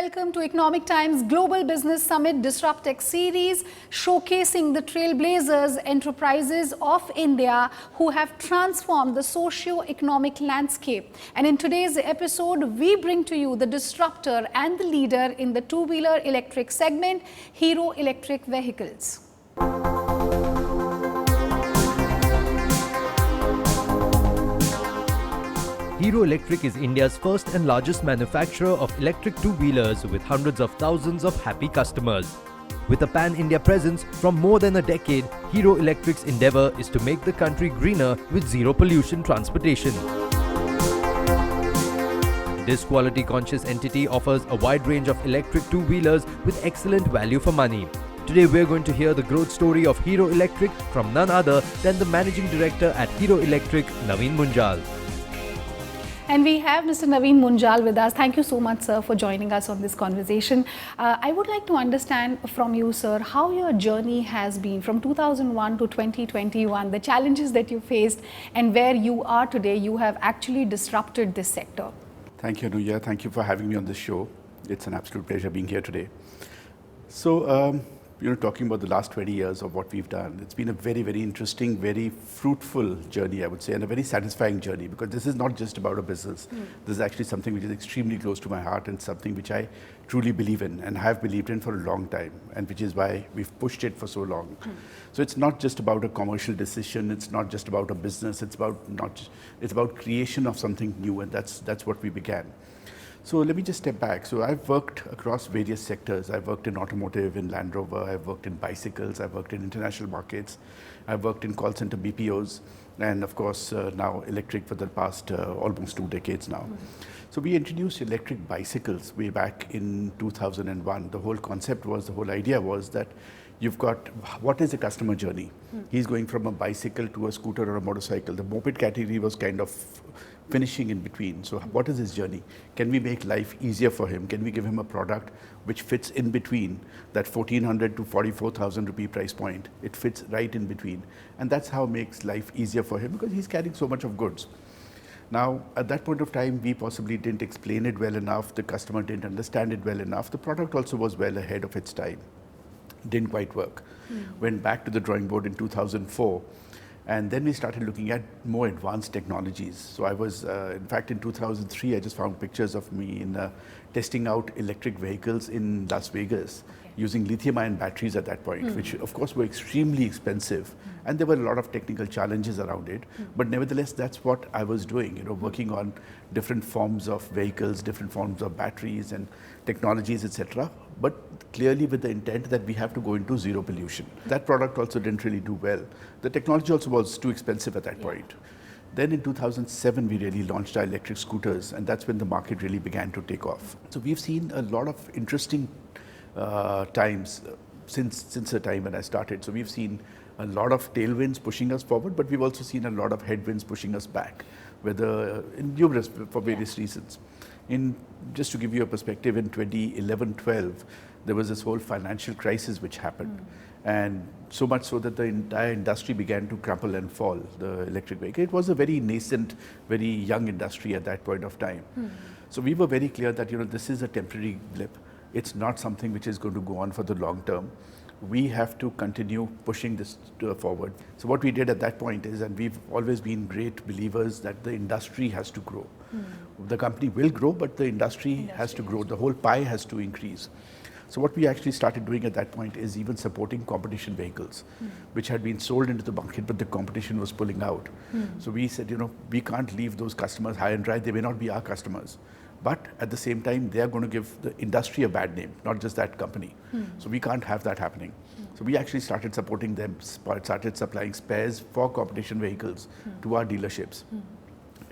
welcome to Economic Times Global Business Summit Disrupt Tech series, showcasing the trailblazers enterprises of India who have transformed the socio-economic landscape. And in today's episode, we bring to you the disruptor and the leader in the two-wheeler electric segment, Hero Electric Vehicles. Hero Electric is India's first and largest manufacturer of electric two-wheelers with hundreds of thousands of happy customers. With a pan-India presence from more than a decade, Hero Electric's endeavour is to make the country greener with zero-pollution transportation. This quality-conscious entity offers a wide range of electric two-wheelers with excellent value for money. Today we're going to hear the growth story of Hero Electric from none other than the Managing Director at Hero Electric, Naveen Munjal. And we have Mr. Naveen Munjal with us. Thank you so much, sir, for joining us on this conversation. I would like to understand from you, sir, how your journey has been from 2001 to 2021, the challenges that you faced, and where you are today. You have actually disrupted this sector. Thank you, Anuya. Thank you for having me on this show. It's an absolute pleasure being here today. So, talking about the last 20 years of what we've done, it's been a very, very interesting, very fruitful journey, I would say, and a very satisfying journey, because this is not just about a business. This is actually something which is extremely close to my heart and something which I truly believe in and have believed in for a long time, and which is why we've pushed it for so long. So it's not just about a commercial decision, it's not just about a business, it's about creation of something new, and that's what we began. So let me just step back. So I've worked across various sectors. I've worked in automotive, in Land Rover, I've worked in bicycles, I've worked in international markets, I've worked in call center BPOs, and of course now electric for the past almost 2 decades now. So we introduced electric bicycles way back in 2001. The whole concept was, the whole idea was that you've got, what is a customer journey? He's going from a bicycle to a scooter or a motorcycle. The moped category was kind of finishing in between. So what is his journey? Can we make life easier for him? Can we give him a product which fits in between that 1400 to 44,000 rupee price point? It fits right in between. And that's how it makes life easier for him, because he's carrying so much of goods. Now, at that point of time, we possibly didn't explain it well enough. The customer didn't understand it well enough. The product also was well ahead of its time. Didn't quite work. Went back to the drawing board in 2004. And then we started looking at more advanced technologies. So I was, in fact, in 2003, I just found pictures of me in testing out electric vehicles in Las Vegas using lithium-ion batteries at that point, which of course were extremely expensive. And there were a lot of technical challenges around it. But nevertheless, that's what I was doing, working on different forms of vehicles, different forms of batteries and technologies, etc. But clearly with the intent that we have to go into zero pollution. That product also didn't really do well. The technology also was too expensive at that point. Then in 2007, we really launched our electric scooters, and that's when the market really began to take off. So we've seen a lot of interesting times since the time when I started. So we've seen a lot of tailwinds pushing us forward, but we've also seen a lot of headwinds pushing us back, whether in numerous, for various reasons. Just to give you a perspective, in 2011-12, there was this whole financial crisis which happened. And so much so that the entire industry began to crumple and fall, the electric vehicle. It was a very nascent, very young industry at that point of time. So we were very clear that, this is a temporary blip. It's not something which is going to go on for the long term. We have to continue pushing this forward. So what we did at that point is, and we've always been great believers, that the industry has to grow. The company will grow, but the industry has to grow. The whole pie has to increase. So what we actually started doing at that point is even supporting competition vehicles, which had been sold into the market, but the competition was pulling out. So we said, we can't leave those customers high and dry. They may not be our customers. But at the same time, they are going to give the industry a bad name, not just that company. So we can't have that happening. So we actually started supporting them, started supplying spares for competition vehicles to our dealerships.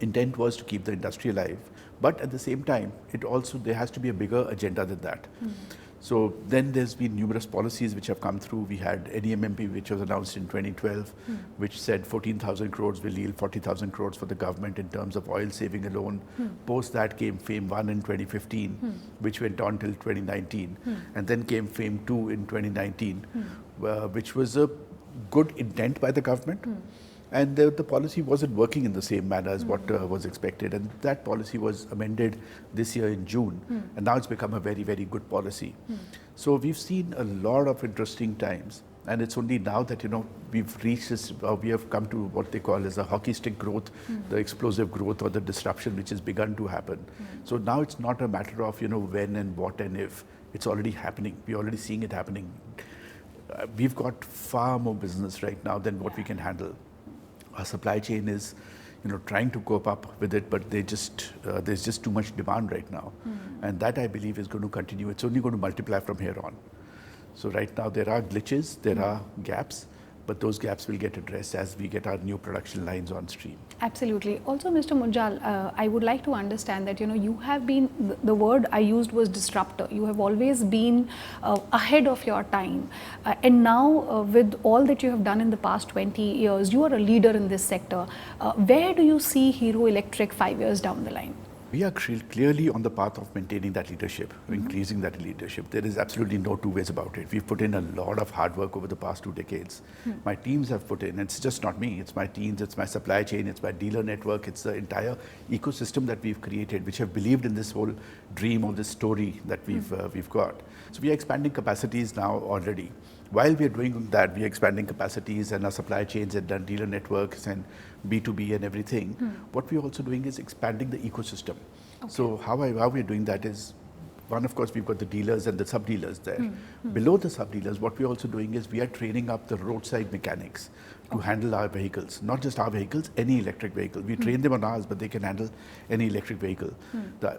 Intent was to keep the industry alive, but at the same time, there has to be a bigger agenda than that. So then there's been numerous policies which have come through. We had NEMMP, which was announced in 2012, which said 14,000 crores will yield 40,000 crores for the government in terms of oil saving alone. Post that came FAME 1 in 2015, which went on till 2019. And then came FAME 2 in 2019, which was a good intent by the government. And the policy wasn't working in the same manner as what was expected. And that policy was amended this year in June. And now it's become a very, very good policy. So we've seen a lot of interesting times. And it's only now that, we've reached this, we have come to what they call as a hockey stick growth, the explosive growth or the disruption which has begun to happen. So now it's not a matter of, when and what and if. It's already happening. We're already seeing it happening. We've got far more business right now than what we can handle. Our supply chain is, trying to cope up with it, but there's just too much demand right now. And that, I believe, is going to continue. It's only going to multiply from here on. So right now there are glitches, there are gaps, but those gaps will get addressed as we get our new production lines on stream. Absolutely. Also, Mr. Munjal, I would like to understand that, you have been, the word I used was disruptor. You have always been ahead of your time. And now with all that you have done in the past 20 years, you are a leader in this sector. Where do you see Hero Electric 5 years down the line? We are clearly on the path of maintaining that leadership, increasing that leadership. There is absolutely no two ways about it. We've put in a lot of hard work over the past 2 decades. My teams have put in, it's just not me, it's my teams, it's my supply chain, it's my dealer network, it's the entire ecosystem that we've created, which have believed in this whole dream or this story that we've got. So we are expanding capacities now already. While we are doing that, we are expanding capacities and our supply chains and our dealer networks and B2B and everything. What we are also doing is expanding the ecosystem. Okay. So how we are doing that is, one, of course, we've got the dealers and the sub-dealers there. Below the sub-dealers, what we are also doing is we are training up the roadside mechanics to handle our vehicles. Not just our vehicles, any electric vehicle. We train them on ours, but they can handle any electric vehicle.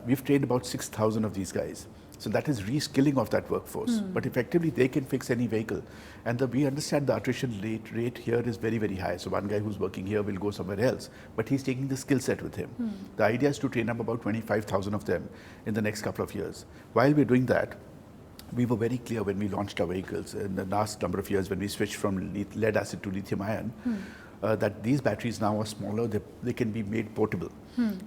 We've trained about 6,000 of these guys. So that is reskilling of that workforce. But effectively, they can fix any vehicle. And we understand the attrition rate here is very, very high. So one guy who's working here will go somewhere else, but he's taking the skill set with him. The idea is to train up about 25,000 of them in the next couple of years. While we're doing that, we were very clear when we launched our vehicles in the last number of years when we switched from lead acid to lithium ion, that these batteries now are smaller, they can be made portable.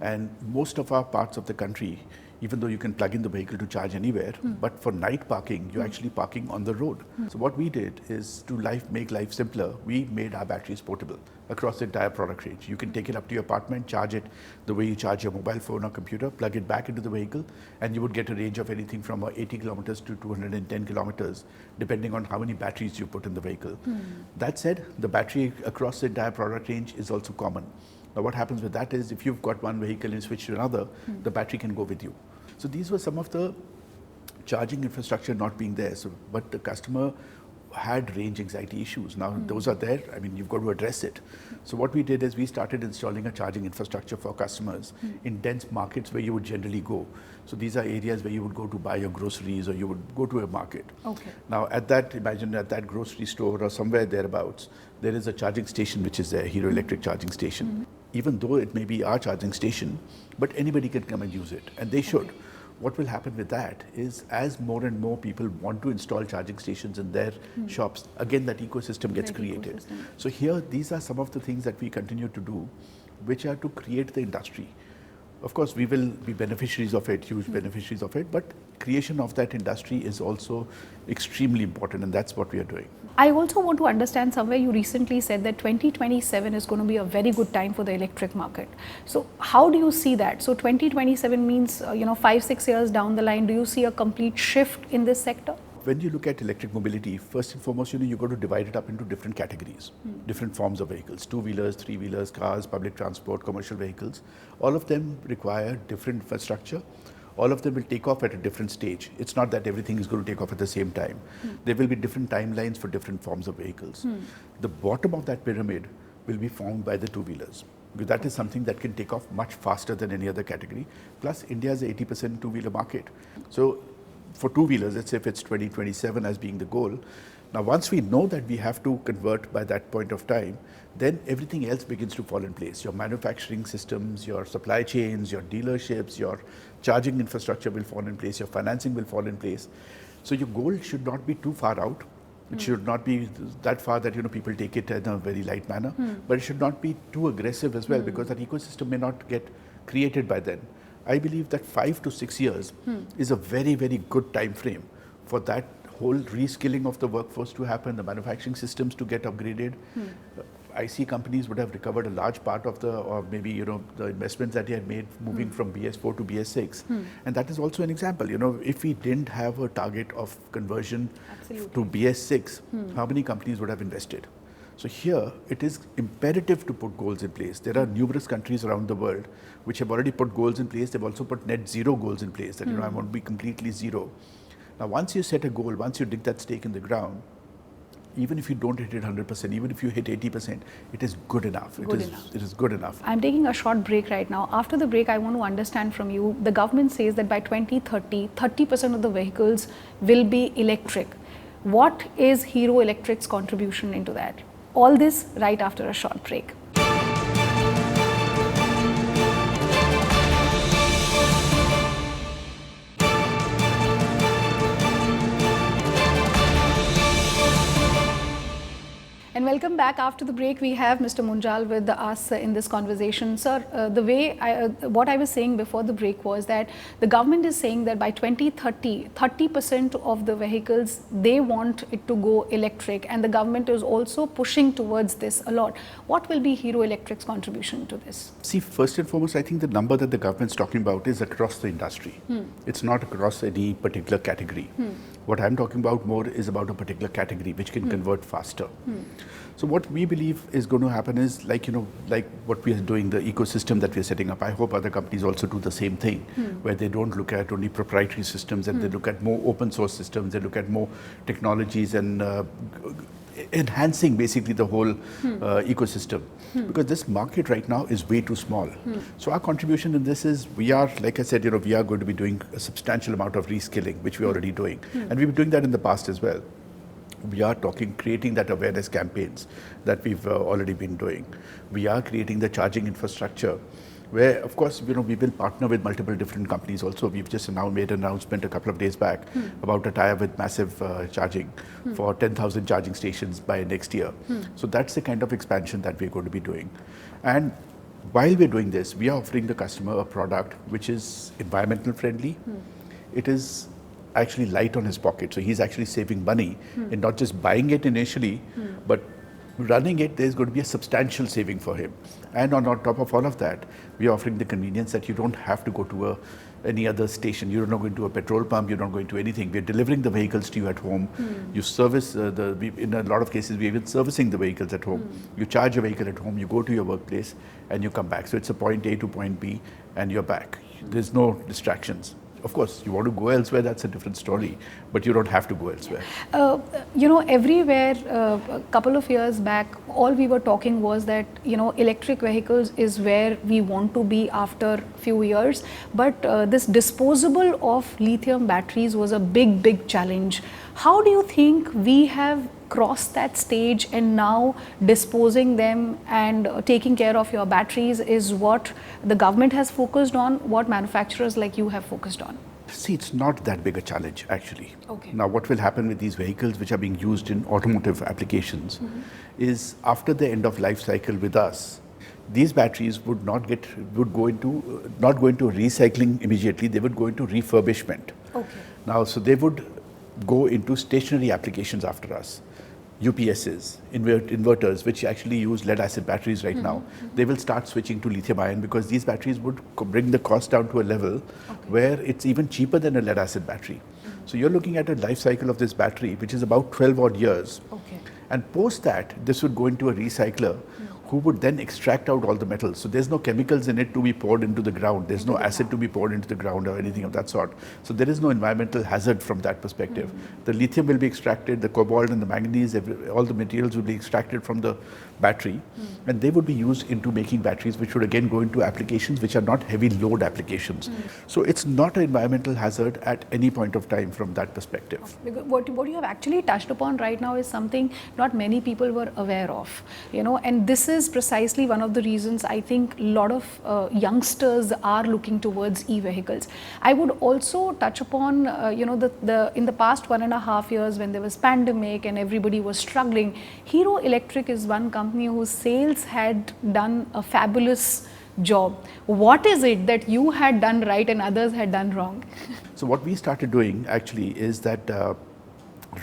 And most of our parts of the country, even though you can plug in the vehicle to charge anywhere, but for night parking, you're actually parking on the road. So what we did is to make life simpler, we made our batteries portable across the entire product range. You can take it up to your apartment, charge it the way you charge your mobile phone or computer, plug it back into the vehicle, and you would get a range of anything from 80 kilometers to 210 kilometers, depending on how many batteries you put in the vehicle. That said, the battery across the entire product range is also common. Now what happens with that is if you've got one vehicle and switch to another, the battery can go with you. So these were some of the charging infrastructure not being there. So, but the customer had range anxiety issues. Now those are there. I mean, you've got to address it. So what we did is we started installing a charging infrastructure for customers in dense markets where you would generally go. So these are areas where you would go to buy your groceries or you would go to a market. Okay. Now imagine at that grocery store or somewhere thereabouts, there is a charging station which is there, Hero Electric charging station. Even though it may be our charging station, but anybody can come and use it, and they should. What will happen with that is as more and more people want to install charging stations in their shops, again that ecosystem gets created. So here, these are some of the things that we continue to do, which are to create the industry. Of course, we will be beneficiaries of it, huge beneficiaries of it, but creation of that industry is also extremely important, and that's what we are doing. I also want to understand, somewhere you recently said that 2027 is going to be a very good time for the electric market. So how do you see that? So 2027 means, 5-6 years down the line, do you see a complete shift in this sector? When you look at electric mobility, first and foremost, you've got to divide it up into different categories, different forms of vehicles, 2-wheelers, 3-wheelers, cars, public transport, commercial vehicles. All of them require different infrastructure. All of them will take off at a different stage. It's not that everything is going to take off at the same time. There will be different timelines for different forms of vehicles. The bottom of that pyramid will be formed by the 2-wheelers. Because that is something that can take off much faster than any other category. Plus, India is an 80% 2-wheeler market. So for 2-wheelers, let's say if it's 2027 as being the goal, now once we know that we have to convert by that point of time, then everything else begins to fall in place. Your manufacturing systems, your supply chains, your dealerships, your charging infrastructure will fall in place, your financing will fall in place. So your goal should not be too far out. It should not be that far that people take it in a very light manner, but it should not be too aggressive as well, because that ecosystem may not get created by then. I believe that 5 to 6 years is a very, very good time frame for that whole reskilling of the workforce to happen, the manufacturing systems to get upgraded. I see companies would have recovered a large part of the, or maybe, you know, the investments that they had made moving from BS4 to BS6. And that is also an example, you know, if we didn't have a target of conversion to BS6, how many companies would have invested? So here, it is imperative to put goals in place. There are numerous countries around the world which have already put goals in place. They've also put net zero goals in place, that, you know, I want to be completely zero. Now, once you set a goal, once you dig that stake in the ground, even if you don't hit it 100%, even if you hit 80%, it is good enough. It is good enough. I'm taking a short break right now. After the break, I want to understand from you, the government says that by 2030, 30% of the vehicles will be electric. What is Hero Electric's contribution into that? All this right after a short break. And welcome back. After the break, we have Mr. Munjal with us in this conversation. Sir, what I was saying before the break was that the government is saying that by 2030, 30% of the vehicles, they want it to go electric, and the government is also pushing towards this a lot. What will be Hero Electric's contribution to this? See, first and foremost, I think the number that the government is talking about is across the industry. It's not across any particular category. What I'm talking about more is about a particular category which can convert faster. So what we believe is going to happen is, like, you know, like what we are doing, the ecosystem that we are setting up. I hope other companies also do the same thing, where they don't look at only proprietary systems, and they look at more open source systems, they look at more technologies, and enhancing basically the whole ecosystem. Because this market right now is way too small. So our contribution in this is, we are, like I said, you know, we are going to be doing a substantial amount of reskilling, which we're already doing. And we've been doing that in the past as well. We are creating that awareness campaigns that we've already been doing. We are creating the charging infrastructure, where, of course, you know, we will partner with multiple different companies also. We've just now made an announcement a couple of days back about a tie-up with Massive Charging for 10,000 charging stations by next year. So that's the kind of expansion that we're going to be doing. And while we're doing this, we are offering the customer a product which is environmental friendly. It is actually light on his pocket, so he's actually saving money in not just buying it initially, but running it. There's going to be a substantial saving for him. And on top of all of that, we are offering the convenience that you don't have to go to any other station. You're not going to a petrol pump, you're not going to anything. We're delivering the vehicles to you at home. You service, in a lot of cases, we're even servicing the vehicles at home. You charge a vehicle at home, you go to your workplace, and you come back. So it's a point A to point B, and you're back. There's no distractions. Of course, you want to go elsewhere, that's a different story, but you don't have to go elsewhere. You know, everywhere, a couple of years back, all we were talking was that, you know, electric vehicles is where we want to be after a few years. But this disposable of lithium batteries was a big challenge. How do you think we have crossed that stage, and now disposing them and taking care of your batteries is what the government has focused on, what manufacturers like you have focused on? See, it's not that big a challenge, actually. Okay. Now, what will happen with these vehicles which are being used in automotive applications is, after the end of life cycle with us, these batteries would not go into recycling immediately. They would go into refurbishment. Okay. Now, so they would go into stationary applications after us. UPSs, inverters, which actually use lead acid batteries right now, they will start switching to lithium ion, because these batteries would bring the cost down to a level where it's even cheaper than a lead acid battery. So you're looking at a life cycle of this battery, which is about 12 odd years. Okay. And post that, this would go into a recycler who would then extract out all the metals. So there's no chemicals in it to be poured into the ground. There's no acid to be poured into the ground or anything of that sort. So there is no environmental hazard from that perspective. The lithium will be extracted, the cobalt and the manganese, all the materials will be extracted from the battery, and they would be used into making batteries, which would again go into applications which are not heavy load applications. So it's not an environmental hazard at any point of time from that perspective. What you have actually touched upon right now is something not many people were aware of, you know, and this is precisely one of the reasons I think a lot of youngsters are looking towards e-vehicles. I would also touch upon, you know, in the past 1.5 years, when there was pandemic and everybody was struggling, Hero Electric is one company whose sales had done a fabulous job. What is it that you had done right and others had done wrong? So what we started doing actually is that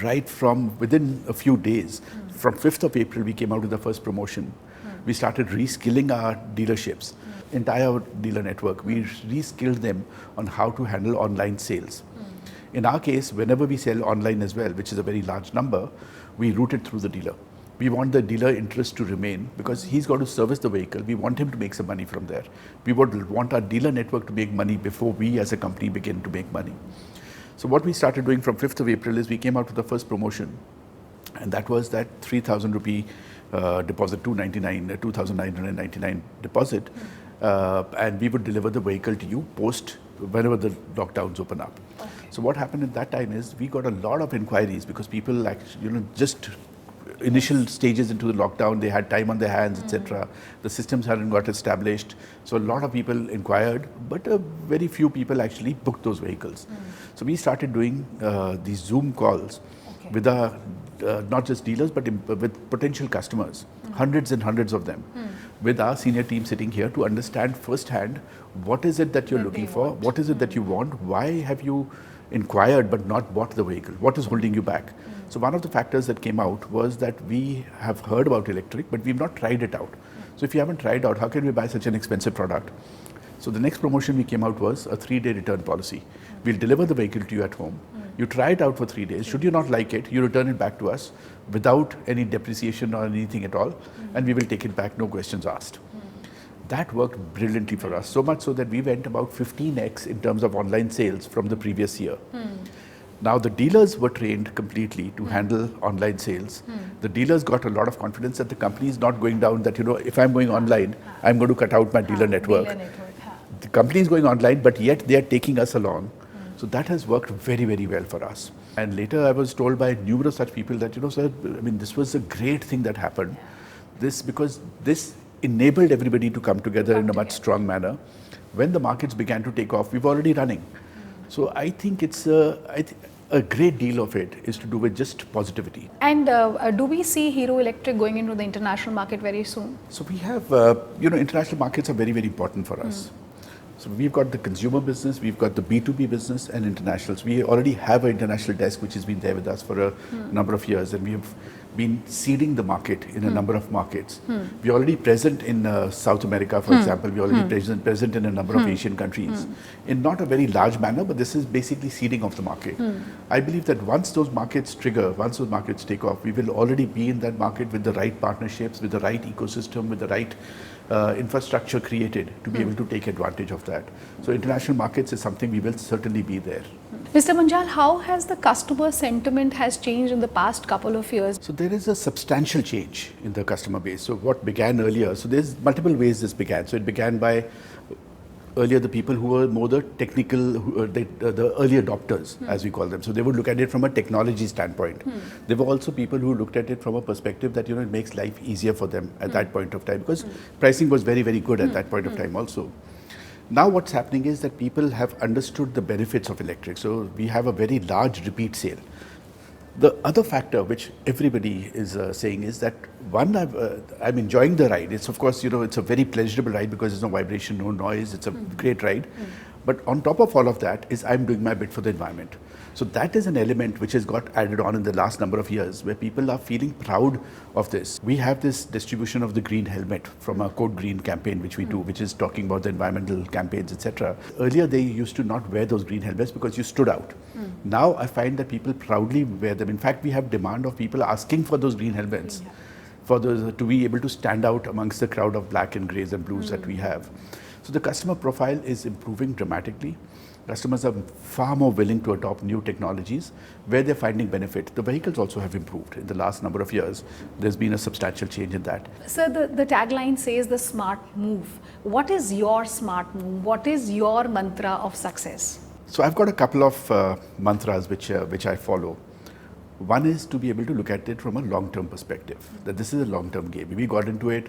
right from within a few days. From 5th of April, we came out with the first promotion. We started reskilling our dealerships, entire dealer network. We reskilled them on how to handle online sales. In our case, whenever we sell online as well, which is a very large number, we route it through the dealer. We want the dealer interest to remain because he's got to service the vehicle. We want him to make some money from there. We would want our dealer network to make money before we as a company begin to make money. So what we started doing from 5th of April is we came out with the first promotion, and that was that 3,000 rupee deposit, 2,999 deposit, and we would deliver the vehicle to you post whenever the lockdowns open up. Okay. So what happened at that time is we got a lot of inquiries because people just initial stages into the lockdown, they had time on their hands, etc. The systems hadn't got established. So a lot of people inquired, but very few people actually booked those vehicles. So we started doing these Zoom calls with our, not just dealers, but with potential customers, hundreds and hundreds of them, with our senior team sitting here to understand firsthand what is it that you're looking for, what is it that you want, why have you inquired but not bought the vehicle, what is holding you back. So one of the factors that came out was that we have heard about electric, but we've not tried it out. So if you haven't tried out, how can we buy such an expensive product? So the next promotion we came out was a 3-day return policy. We'll deliver the vehicle to you at home. You try it out for 3 days. Should you not like it, you return it back to us without any depreciation or anything at all, and we will take it back, no questions asked. That worked brilliantly for us, so much so that we went about 15x in terms of online sales from the previous year. Now the dealers were trained completely to handle online sales. The dealers got a lot of confidence that the company is not going down that, if I'm going online, I'm going to cut out my dealer network. The company is going online, but yet they are taking us along. So that has worked very, very well for us. And later I was told by numerous such people that, sir, this was a great thing that happened. Because this enabled everybody to come together in a much strong manner. When the markets began to take off, we were already running. So I think it's a great deal of it is to do with just positivity. And do we see Hero Electric going into the international market very soon? So we have, international markets are very, very important for us. So we've got the consumer business, we've got the B2B business and internationals. We already have an international desk which has been there with us for a number of years, and we have been seeding the market in a number of markets. We're already present in South America, for example. We're already present in a number of Asian countries in not a very large manner, but this is basically seeding of the market. I believe that once those markets trigger, once those markets take off, we will already be in that market with the right partnerships, with the right ecosystem, with the right infrastructure created to be able to take advantage of that. So international markets is something we will certainly be there. Mr. Manjal, how has the customer sentiment has changed in the past couple of years? So there is a substantial change in the customer base. So what began earlier, so there's multiple ways this began. So it began by earlier the people who were more the technical, the early adopters, as we call them. So they would look at it from a technology standpoint. There were also people who looked at it from a perspective that it makes life easier for them at that point of time, because pricing was very, very good at that point of time also. Now what's happening is that people have understood the benefits of electric. So we have a very large repeat sale. The other factor which everybody is saying is that, one, I'm enjoying the ride. It's of course, it's a very pleasurable ride because there's no vibration, no noise. It's a great ride. But on top of all of that is I'm doing my bit for the environment. So that is an element which has got added on in the last number of years, where people are feeling proud of this. We have this distribution of the green helmet from our Code Green campaign, which we do, which is talking about the environmental campaigns, etc. Earlier, they used to not wear those green helmets because you stood out. Now, I find that people proudly wear them. In fact, we have demand of people asking for those green helmets, to be able to stand out amongst the crowd of black and greys and blues that we have. So the customer profile is improving dramatically. Customers are far more willing to adopt new technologies where they're finding benefit. The vehicles also have improved in the last number of years. There's been a substantial change in that. Sir, the tagline says the smart move. What is your smart move? What is your mantra of success? So I've got a couple of mantras which I follow. One is to be able to look at it from a long-term perspective, that this is a long-term game. We got into it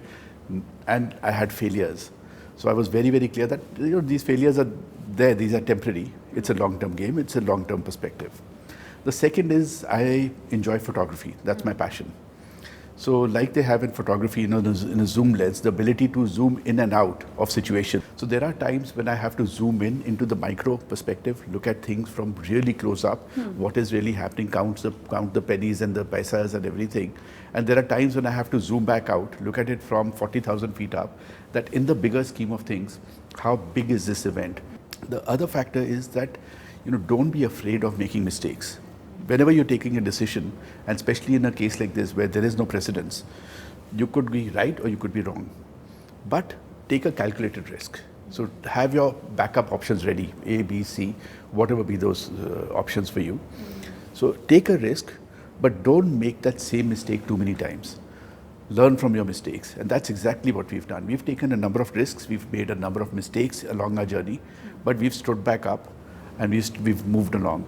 and I had failures. So I was very, very clear that these failures are there, these are temporary. It's a long-term game, it's a long-term perspective. The second is I enjoy photography, that's my passion. So like they have in photography, in a zoom lens, the ability to zoom in and out of situation. So there are times when I have to zoom in into the micro perspective, look at things from really close up, what is really happening, count the pennies and the paisas and everything. And there are times when I have to zoom back out, look at it from 40,000 feet up, that in the bigger scheme of things, how big is this event? The other factor is that, don't be afraid of making mistakes. Whenever you're taking a decision, and especially in a case like this where there is no precedence, you could be right or you could be wrong. But take a calculated risk. So have your backup options ready, A, B, C, whatever be those options for you. So take a risk, but don't make that same mistake too many times. Learn from your mistakes, and that's exactly what we've done. We've taken a number of risks, we've made a number of mistakes along our journey, but we've stood back up and we've moved along.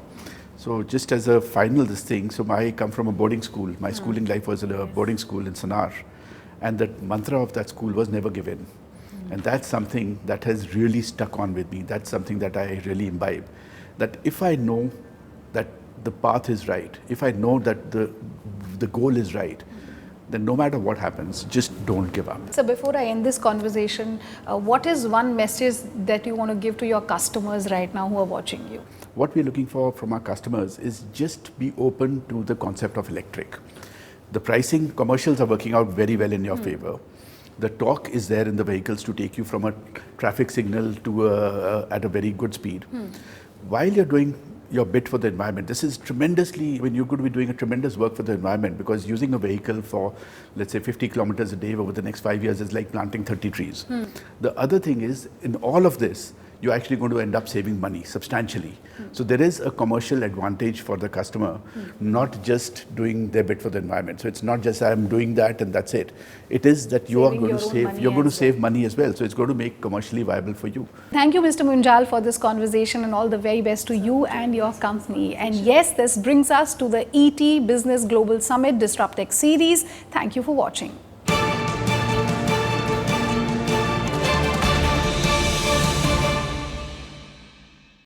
So just as a final so I come from a boarding school. My schooling life was at a boarding school in Sanar, and the mantra of that school was never give in. And that's something that has really stuck on with me. That's something that I really imbibe. That if I know that the path is right, if I know that the goal is right, then no matter what happens, just don't give up. So before I end this conversation, what is one message that you want to give to your customers right now who are watching you? What we're looking for from our customers is just be open to the concept of electric. The pricing, commercials are working out very well in your favor. The torque is there in the vehicles to take you from a traffic signal to at a very good speed. While you're doing your bit for the environment, this is tremendously, when you're going to be doing a tremendous work for the environment, because using a vehicle for, let's say, 50 kilometers a day over the next 5 years is like planting 30 trees. The other thing is, in all of this, you're actually going to end up saving money substantially. So there is a commercial advantage for the customer, not just doing their bit for the environment. So it's not just I'm doing that and that's it. It is that you are going to save, you're going to save money as well. So it's going to make commercially viable for you. Thank you, Mr. Munjal, for this conversation, and all the very best to you and your company. And yes, this brings us to the ET Business Global Summit Disrupt Tech series. Thank you for watching.